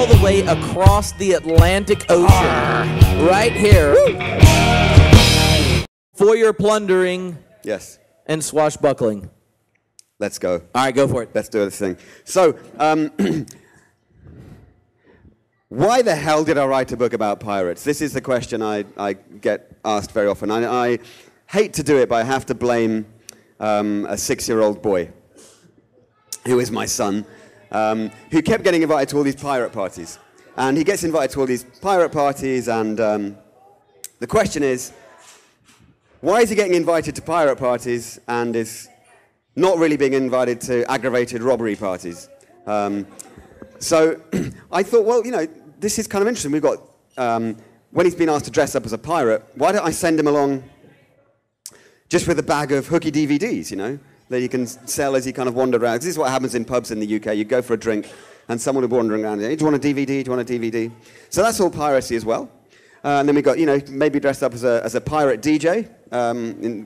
all the way across the Atlantic Ocean. Right here. For your plundering. Yes. And swashbuckling. Let's go. All right, go for it. Let's do this thing. So, why the hell did I write a book about pirates? This is the question I get asked very often. I hate to do it, but I have to blame a 6-year-old boy, who is my son, who kept getting invited to all these pirate parties. And he gets invited to all these pirate parties, and the question is, why is he getting invited to pirate parties and is not really being invited to aggravated robbery parties? So I thought, well, you know, this is kind of interesting. We've got, when he's been asked to dress up as a pirate, why don't I send him along just with a bag of hooky DVDs, you know, that he can sell as he kind of wandered around. This is what happens in pubs in the UK. You go for a drink, and someone will be wandering around, hey, do you want a DVD? Do you want a DVD? So that's all piracy as well. And then we got, you know, maybe dressed up as a pirate DJ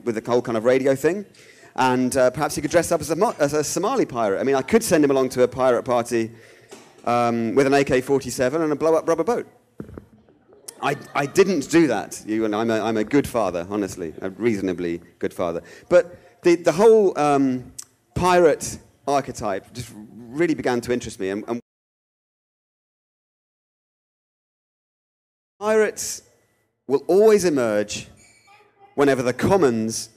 with the whole kind of radio thing. And perhaps he could dress up as a Somali pirate. I mean, I could send him along to a pirate party with an AK-47 and a blow-up rubber boat. I didn't do that. I'm a good father, honestly, a reasonably good father. But the whole pirate archetype just really began to interest me. And pirates will always emerge whenever the commons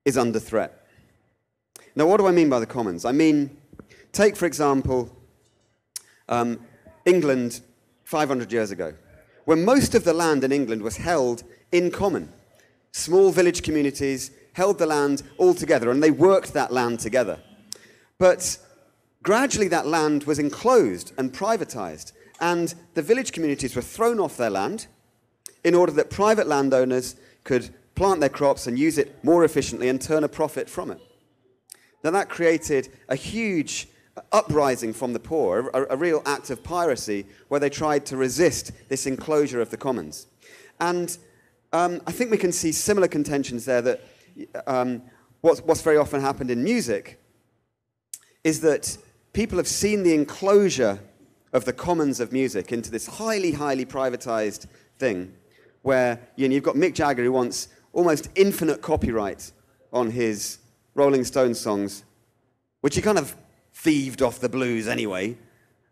is under threat. Now, what do I mean by the commons? I mean, take, for example, England 500 years ago, when most of the land in England was held in common. Small village communities held the land all together, and they worked that land together. But gradually that land was enclosed and privatized, and the village communities were thrown off their land in order that private landowners could plant their crops and use it more efficiently and turn a profit from it. Now that created a huge uprising from the poor, a real act of piracy where they tried to resist this enclosure of the commons. And I think we can see similar contentions there that what's very often happened in music is that people have seen the enclosure of the commons of music into this highly, highly privatized thing where you've got Mick Jagger who wants almost infinite copyright on his Rolling Stones songs, which he kind of thieved off the blues anyway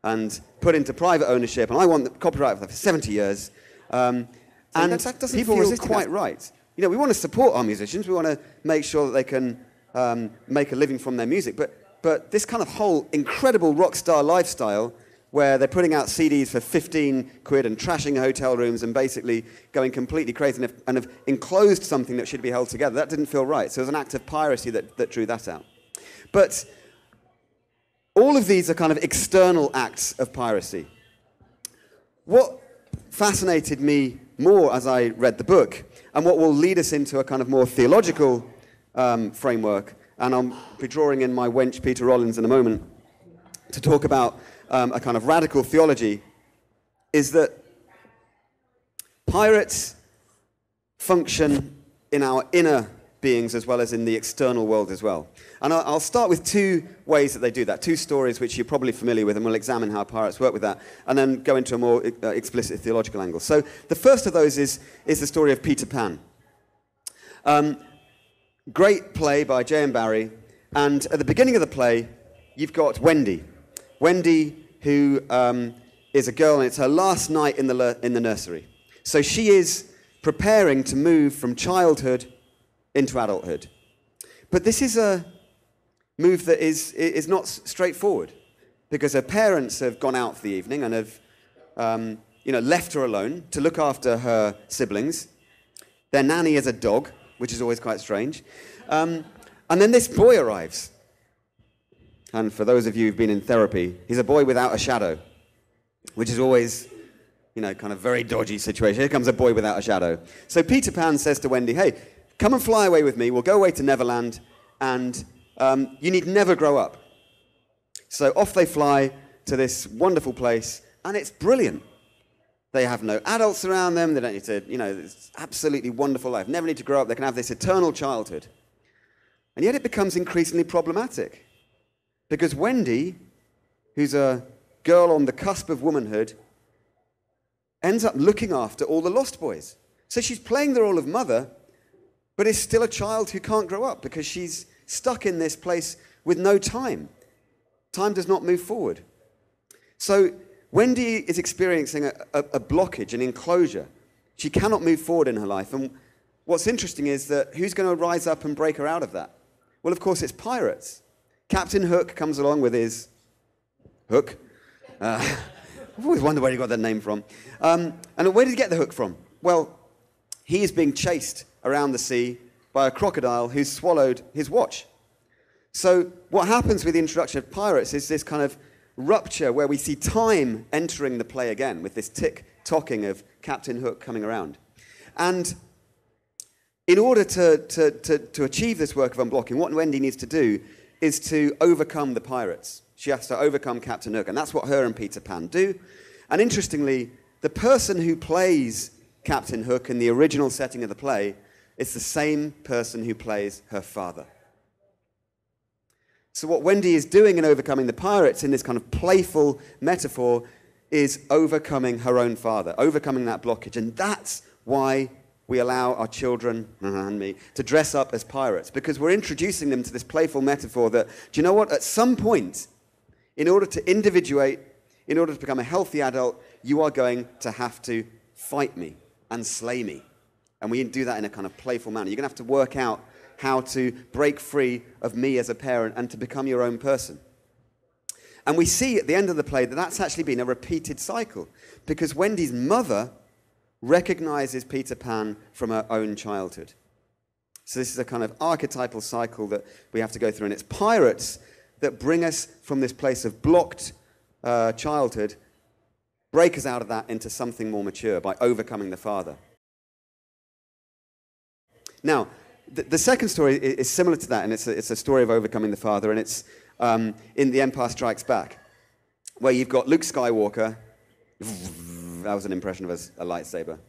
and put into private ownership, and I want the copyright for 70 years. And that doesn't feel quite right. You know, we want to support our musicians. We want to make sure that they can make a living from their music. But this kind of whole incredible rock star lifestyle where they're putting out CDs for 15 quid and trashing hotel rooms and basically going completely crazy and have enclosed something that should be held together, that didn't feel right. So it was an act of piracy that drew that out. But all of these are kind of external acts of piracy. What fascinated me more as I read the book, and what will lead us into a kind of more theological framework, and I'll be drawing in my wench Peter Rollins in a moment to talk about a kind of radical theology, is that pirates function in our inner beings as well as in the external world as well. And I'll start with two ways that they do that, two stories which you're probably familiar with, and we'll examine how pirates work with that, and then go into a more explicit theological angle. So the first of those is the story of Peter Pan. Great play by J.M. Barrie, and at the beginning of the play, you've got Wendy. Wendy, who is a girl, and it's her last night in the nursery. So she is preparing to move from childhood into adulthood. But this is a move that is not straightforward, because her parents have gone out for the evening and have left her alone to look after her siblings. Their nanny is a dog, which is always quite strange. And then this boy arrives. And for those of you who've been in therapy, he's a boy without a shadow, which is always, kind of very dodgy situation. Here comes a boy without a shadow. So Peter Pan says to Wendy, hey, come and fly away with me. We'll go away to Neverland, and you need never grow up. So off they fly to this wonderful place, and it's brilliant. They have no adults around them. They don't need to, it's absolutely wonderful life. Never need to grow up. They can have this eternal childhood. And yet it becomes increasingly problematic. Because Wendy, who's a girl on the cusp of womanhood, ends up looking after all the lost boys. So she's playing the role of mother, but is still a child who can't grow up because she's stuck in this place with no time. Time does not move forward. So Wendy is experiencing a blockage, an enclosure. She cannot move forward in her life. And what's interesting is that who's going to rise up and break her out of that? Well, of course, it's pirates. Captain Hook comes along with his hook. I've always wondered where he got that name from. And where did he get the hook from? Well, he is being chased around the sea by a crocodile who's swallowed his watch. So what happens with the introduction of pirates is this kind of rupture where we see time entering the play again with this tick-tocking of Captain Hook coming around. And in order to achieve this work of unblocking, what Wendy needs to do is to overcome the pirates. She has to overcome Captain Hook, and that's what her and Peter Pan do. And interestingly, the person who plays Captain Hook in the original setting of the play is the same person who plays her father. So what Wendy is doing in overcoming the pirates in this kind of playful metaphor is overcoming her own father, overcoming that blockage. And that's why we allow our children and me to dress up as pirates, because we're introducing them to this playful metaphor that, do you know what, at some point, in order to individuate, in order to become a healthy adult, you are going to have to fight me and slay me. And we do that in a kind of playful manner. You're going to have to work out how to break free of me as a parent and to become your own person. And we see at the end of the play that that's actually been a repeated cycle, because Wendy's mother recognizes Peter Pan from her own childhood. So this is a kind of archetypal cycle that we have to go through, and it's pirates that bring us from this place of blocked childhood, break us out of that into something more mature by overcoming the father. Now, the second story is similar to that, and it's a story of overcoming the father, and it's in The Empire Strikes Back, where you've got Luke Skywalker. That was an impression of a lightsaber.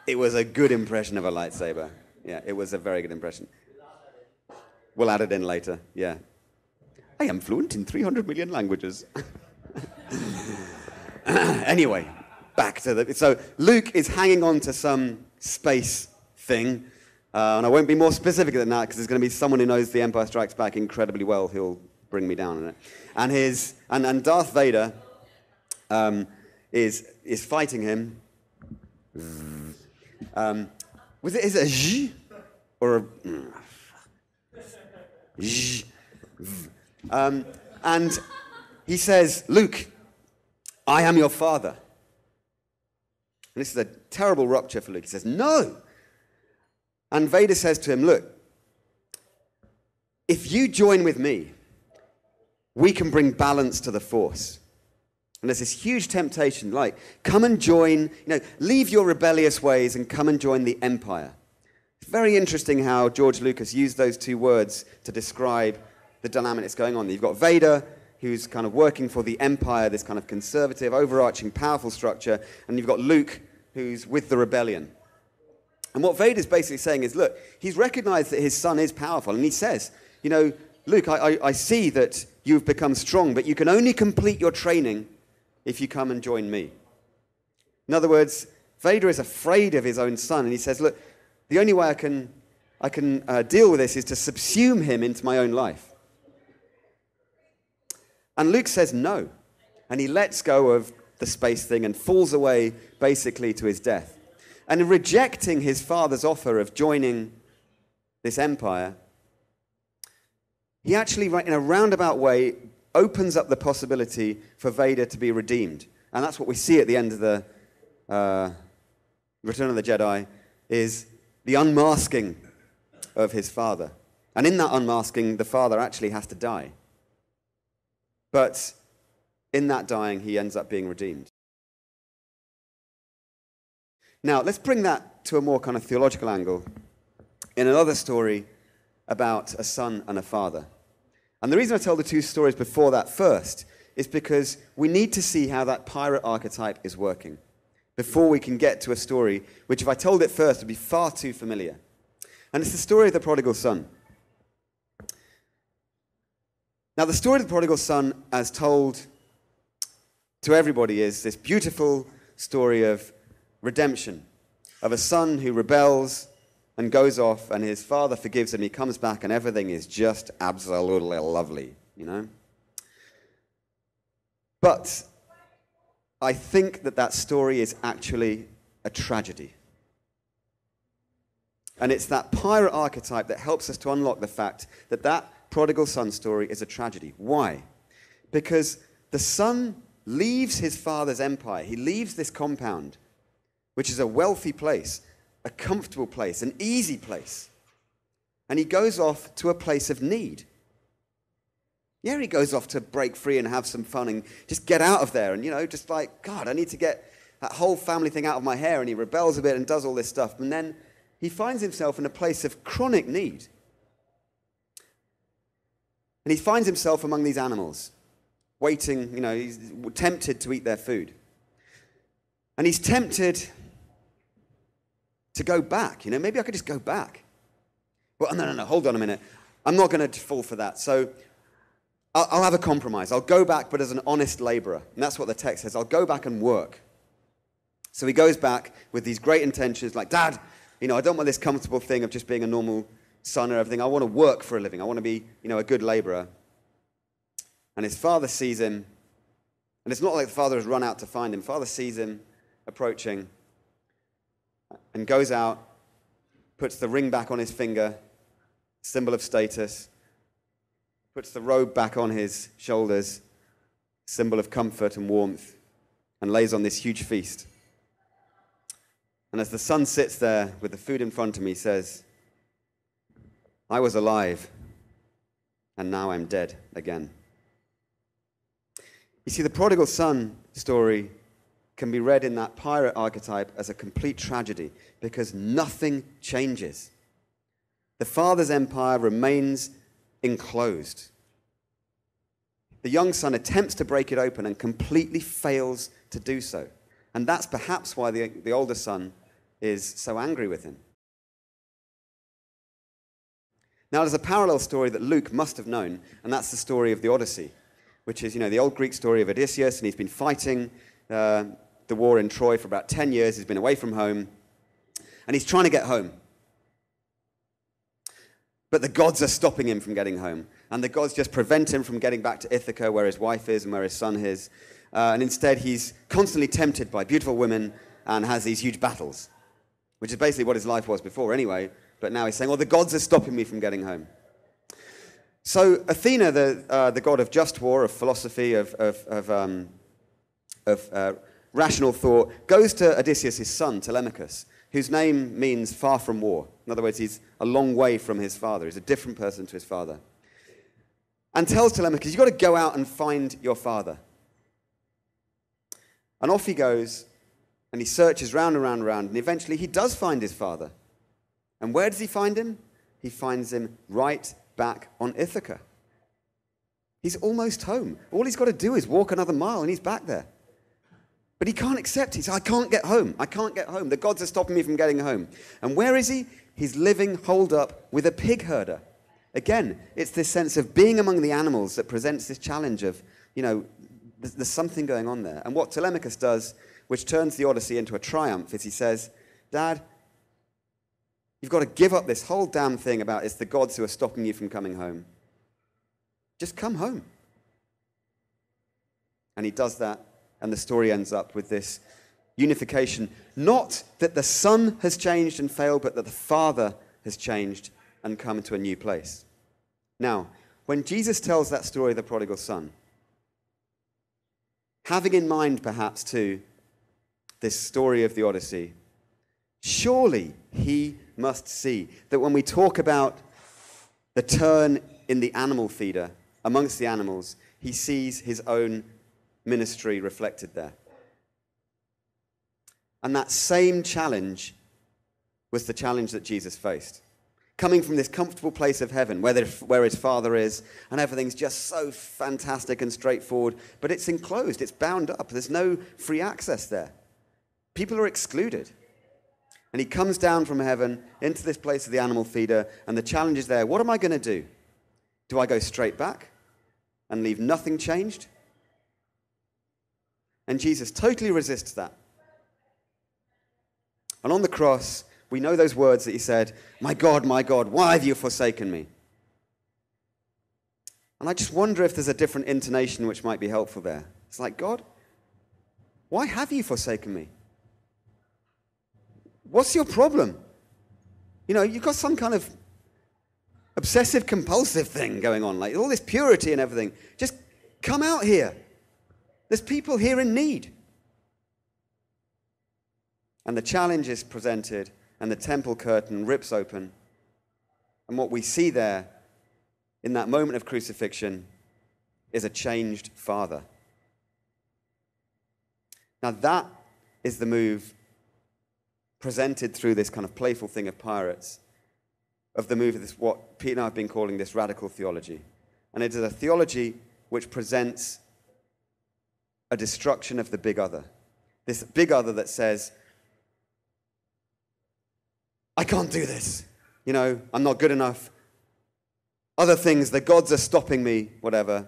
It was a good impression of a lightsaber. Yeah, it was a very good impression. We'll add it in later, yeah. I am fluent in 300 million languages. Anyway, back to the... So Luke is hanging on to some space thing, and I won't be more specific than that because there's going to be someone who knows The Empire Strikes Back incredibly well who'll bring me down on it. And Darth Vader is fighting him. Is it a zh or a zh? And he says, Luke, I am your father. And this is a terrible rupture for Luke. He says, no. And Vader says to him, look, if you join with me, we can bring balance to the Force. And there's this huge temptation, like, come and join, leave your rebellious ways and come and join the Empire. It's very interesting how George Lucas used those two words to describe the dynamic that's going on. You've got Vader, who's kind of working for the Empire, this kind of conservative, overarching, powerful structure, and you've got Luke, who's with the rebellion. And what Vader's basically saying is, look, he's recognized that his son is powerful, and he says, Luke, I see that you've become strong, but you can only complete your training if you come and join me. In other words, Vader is afraid of his own son, and he says, look, the only way I can deal with this is to subsume him into my own life. And Luke says no, and he lets go of the space thing and falls away basically to his death. And in rejecting his father's offer of joining this empire, he actually, in a roundabout way, opens up the possibility for Vader to be redeemed. And that's what we see at the end of the Return of the Jedi, is the unmasking of his father. And in that unmasking, the father actually has to die. But in that dying, he ends up being redeemed. Now, let's bring that to a more kind of theological angle in another story about a son and a father. And the reason I tell the two stories before that first is because we need to see how that pirate archetype is working before we can get to a story which, if I told it first, would be far too familiar. And it's the story of the prodigal son. Now, the story of the prodigal son, as told to everybody, is this beautiful story of redemption, of a son who rebels and goes off, and his father forgives him. He comes back, and everything is just absolutely lovely, you know? But I think that story is actually a tragedy. And it's that pirate archetype that helps us to unlock the fact that prodigal son story is a tragedy. Why? Because the son leaves his father's empire. He leaves this compound, which is a wealthy place, a comfortable place, an easy place. And he goes off to a place of need. Yeah, he goes off to break free and have some fun and just get out of there. And, just like, God, I need to get that whole family thing out of my hair. And he rebels a bit and does all this stuff. And then he finds himself in a place of chronic need. And he finds himself among these animals, waiting, he's tempted to eat their food. And he's tempted to go back. Maybe I could just go back. Well, no, hold on a minute. I'm not going to fall for that. So I'll have a compromise. I'll go back, but as an honest laborer. And that's what the text says. I'll go back and work. So he goes back with these great intentions, like, Dad, I don't want this comfortable thing of just being a normal son or everything. I want to work for a living. I want to be, a good laborer. And his father sees him. And it's not like the father has run out to find him. Father sees him approaching and goes out, puts the ring back on his finger, symbol of status, puts the robe back on his shoulders, symbol of comfort and warmth, and lays on this huge feast. And as the son sits there with the food in front of him, he says, I was alive, and now I'm dead again. You see, the prodigal son story can be read in that pirate archetype as a complete tragedy because nothing changes. The father's empire remains enclosed. The young son attempts to break it open and completely fails to do so. And that's perhaps why the older son is so angry with him. Now, there's a parallel story that Luke must have known, and that's the story of the Odyssey, which is, the old Greek story of Odysseus, and he's been fighting the war in Troy for about 10 years. He's been away from home, and he's trying to get home. But the gods are stopping him from getting home, and the gods just prevent him from getting back to Ithaca, where his wife is and where his son is. And instead, he's constantly tempted by beautiful women and has these huge battles, which is basically what his life was before anyway. But now he's saying, well, the gods are stopping me from getting home. So Athena, the god of just war, of philosophy, of rational thought, goes to Odysseus, his son, Telemachus, whose name means far from war. In other words, he's a long way from his father. He's a different person to his father. And tells Telemachus, you've got to go out and find your father. And off he goes, and he searches round and round and round, and eventually he does find his father. And where does he find him? He finds him right back on Ithaca. He's almost home. All he's got to do is walk another mile, and he's back there. But he can't accept it. He says, I can't get home. I can't get home. The gods are stopping me from getting home. And where is he? He's living holed up with a pig herder. Again, it's this sense of being among the animals that presents this challenge of, there's something going on there. And what Telemachus does, which turns the Odyssey into a triumph, is he says, Dad, you've got to give up this whole damn thing about it's the gods who are stopping you from coming home. Just come home. And he does that, and the story ends up with this unification. Not that the son has changed and failed, but that the father has changed and come to a new place. Now, when Jesus tells that story of the prodigal son, having in mind perhaps too this story of the Odyssey, surely he must see that when we talk about the turn in the animal feeder amongst the animals, he sees his own ministry reflected there. And that same challenge was the challenge that Jesus faced. Coming from this comfortable place of heaven where his father is, and everything's just so fantastic and straightforward, but it's enclosed, it's bound up, there's no free access there. People are excluded. And he comes down from heaven into this place of the animal feeder, and the challenge is there. What am I going to do? Do I go straight back? and leave nothing changed? And Jesus totally resists that. And on the cross, we know those words that he said, my God, why have you forsaken me? And I just wonder if there's a different intonation which might be helpful there. It's like, God, why have you forsaken me? What's your problem? You know, you've got some kind of obsessive compulsive thing going on, like all this purity and everything. Just come out here. There's people here in need. And the challenge is presented, and the temple curtain rips open. And what we see there in that moment of crucifixion is a changed father. Now that is the move presented through this kind of playful thing of pirates, of the move of this, what Pete and I have been calling this radical theology. And it is a theology which presents a destruction of the big other. This big other that says, I can't do this. You know, I'm not good enough. Other things, the gods are stopping me, whatever.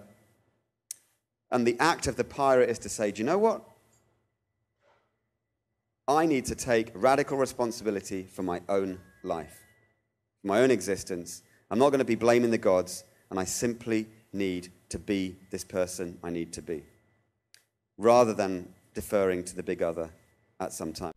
And the act of the pirate is to say, do you know what? I need to take radical responsibility for my own life, for my own existence. I'm not going to be blaming the gods, and I simply need to be this person I need to be, rather than deferring to the big other at some time.